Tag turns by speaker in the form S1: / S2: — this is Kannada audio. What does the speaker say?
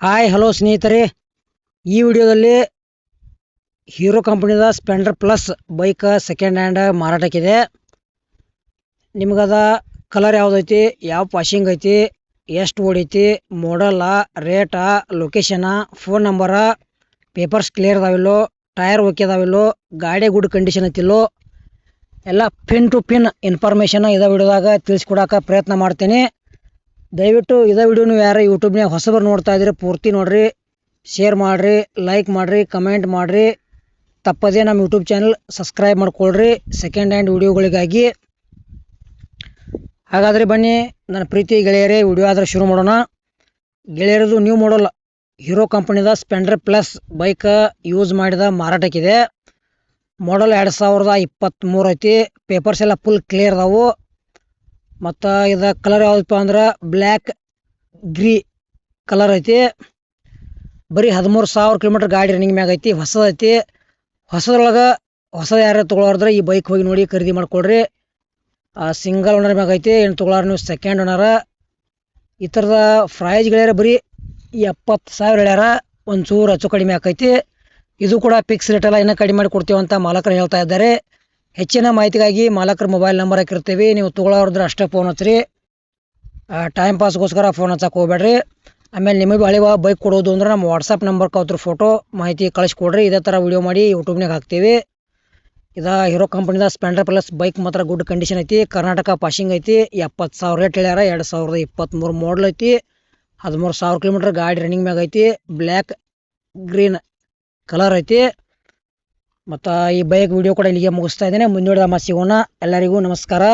S1: ಹಾಯ್ ಹಲೋ ಸ್ನೇಹಿತರೆ, ಈ ವಿಡಿಯೋದಲ್ಲಿ ಹೀರೋ ಕಂಪನಿದ Splendor plus bike second hand ಮಾರಾಟಕ್ಕಿದೆ. ನಿಮಗದ ಕಲರ್ ಯಾವುದೈತಿ, ಯಾವ ಪಾಸಿಂಗ್ ಐತಿ, ಎಷ್ಟು ಓಡೈತಿ, ಮಾಡಲ್ಲ, ರೇಟ, ಲೊಕೇಶನ, ಫೋನ್ ನಂಬರ, ಪೇಪರ್ಸ್ ಕ್ಲಿಯರ್ ಅದಾವಿಲ್ಲೋ, ಟೈರ್ ಓಕೆ ಅದಾವಿಲ್ಲೋ, ಗಾಡಿ ಗುಡ್ ಕಂಡೀಷನ್ ಐತಿಲ್ಲೋ, ಎಲ್ಲ ಪಿನ್ ಟು ಪಿನ್ ಇನ್ಫಾರ್ಮೇಷನ್ ಇದೇ ವಿಡಿಯೋದಾಗ ತಿಳಿಸ್ಕೊಡೋಕೆ ಪ್ರಯತ್ನ ಮಾಡ್ತೀನಿ. ದಯವಿಟ್ಟು ಇದೇ ವಿಡಿಯೋ ನೀವು ಯಾರು ಯೂಟ್ಯೂಬ್ನಾಗ ಹೊಸಬರು ನೋಡ್ತಾ ಇದ್ದೀರಿ ಪೂರ್ತಿ ನೋಡ್ರಿ, ಶೇರ್ ಮಾಡಿರಿ, ಲೈಕ್ ಮಾಡಿರಿ, ಕಮೆಂಟ್ ಮಾಡಿರಿ. ತಪ್ಪದೇ ನಮ್ಮ ಯೂಟ್ಯೂಬ್ ಚಾನಲ್ ಸಬ್ಸ್ಕ್ರೈಬ್ ಮಾಡ್ಕೊಳ್ರಿ ಸೆಕೆಂಡ್ ಹ್ಯಾಂಡ್ ವಿಡಿಯೋಗಳಿಗಾಗಿ. ಹಾಗಾದರೆ ಬನ್ನಿ ನನ್ನ ಪ್ರೀತಿ ಗೆಳೆಯರೇ, ವಿಡಿಯೋ ಆದರೆ ಶುರು ಮಾಡೋಣ. ಗೆಳೆಯರದು ನ್ಯೂ ಮಾಡಲ್ ಹೀರೋ ಕಂಪನಿದ ಸ್ಪೆಂಡರ್ ಪ್ಲಸ್ ಬೈಕ್ ಯೂಸ್ ಮಾಡಿದ ಮಾರಾಟಕ್ಕಿದೆ. ಮಾಡಲ್ 2023 ಐತಿ. ಪೇಪರ್ಸ್ ಎಲ್ಲ ಫುಲ್ ಕ್ಲಿಯರ್ ಅದಾವು. ಮತ್ತು ಇದು ಕಲರ್ ಯಾವುದಪ್ಪ ಅಂದ್ರೆ ಬ್ಲ್ಯಾಕ್ ಗ್ರೀ ಕಲರ್ ಐತಿ. ಬರೀ 13,000 ಕಿಲೋಮೀಟ್ರ್ ಗಾಡಿ ರನ್ನಿಂಗ್ ಮ್ಯಾಗ ಐತಿ. ಹೊಸದೈತಿ. ಹೊಸದ್ರೊಳಗೆ ಯಾರು ತೊಗೊಳೋದ್ರೆ ಈ ಬೈಕ್ ಹೋಗಿ ನೋಡಿ ಖರೀದಿ ಮಾಡ್ಕೊಳ್ರಿ. ಸಿಂಗಲ್ ಓನರ್ ಮ್ಯಾಗ ಐತಿ. ಏನು ತೊಗೊಳಾರ ನೀವು ಸೆಕೆಂಡ್ ಓನರ. ಈ ಥರದ ಪ್ರೈಸ್ ಗೆಳೆಯರ ಬರೀ 70,000 ಹೇಳ್ಯಾರ. ಒಂಚೂರು ಹೆಚ್ಚು ಕಡಿಮೆ ಆಕೈತಿ. ಇದು ಕೂಡ ಫಿಕ್ಸ್ ರೇಟೆಲ್ಲ ಇನ್ನೂ ಕಡಿಮೆ ಮಾಡಿ ಕೊಡ್ತೀವಂತ ಮಾಲಕರು ಹೇಳ್ತಾ ಇದ್ದಾರೆ. ಹೆಚ್ಚಿನ ಮಾಹಿತಿಗಾಗಿ ಮಾಲಕರ ಮೊಬೈಲ್ ನಂಬರ್ ಹಾಕಿರ್ತೀವಿ. ನೀವು ತೊಗೊಳೋದ್ರೆ ಅಷ್ಟೇ ಫೋನ್ ಹಚ್ಚಿರಿ. ಟೈಮ್ ಪಾಸ್ಗೋಸ್ಕರ ಫೋನ್ ಹಚ್ಚಕ್ಕೆ ಹೋಗ್ಬೇಡ್ರಿ. ಆಮೇಲೆ ನಿಮಗೆ ಹಳೆವ ಬೈಕ್ ಕೊಡೋದು ಅಂದ್ರೆ ನಮ್ಮ ವಾಟ್ಸಪ್ ನಂಬರ್ಗೆ ಅವ್ರ ಫೋಟೋ ಮಾಹಿತಿ ಕಳಿಸ್ಕೊಡ್ರಿ. ಇದೇ ಥರ ವಿಡಿಯೋ ಮಾಡಿ ಯೂಟ್ಯೂಬ್ನಾಗ ಹಾಕ್ತೀವಿ. ಇದು ಹೀರೋ ಕಂಪನಿದ ಸ್ಪೆಂಡರ್ ಪ್ಲಸ್ ಬೈಕ್ ಮಾತ್ರ ಗುಡ್ ಕಂಡೀಷನ್ ಐತಿ. ಕರ್ನಾಟಕ ಪಾಸಿಂಗ್ ಐತಿ. 70,000 ರೇಟ್ ಹೇಳ್ಯಾರ. 2023 ಮಾಡಲ್ ಐತಿ. 13,000 ಕಿಲೋಮೀಟ್ರ್ ಗಾಡಿ ರನ್ನಿಂಗ್ ಮ್ಯಾಗ ಐತಿ. ಬ್ಲ್ಯಾಕ್ ಗ್ರೀನ್ ಕಲರ್ ಐತಿ. ಮತ್ತು ಈ ಬೈಕ್ ವಿಡಿಯೋ ಕೂಡ ಇಲ್ಲಿಗೆ ಮುಗಿಸ್ತಾ ಇದ್ದೇನೆ. ಮುಂದಿನ ಮತ್ತೆ ಸಿಗೋಣ. ಎಲ್ಲರಿಗೂ ನಮಸ್ಕಾರ.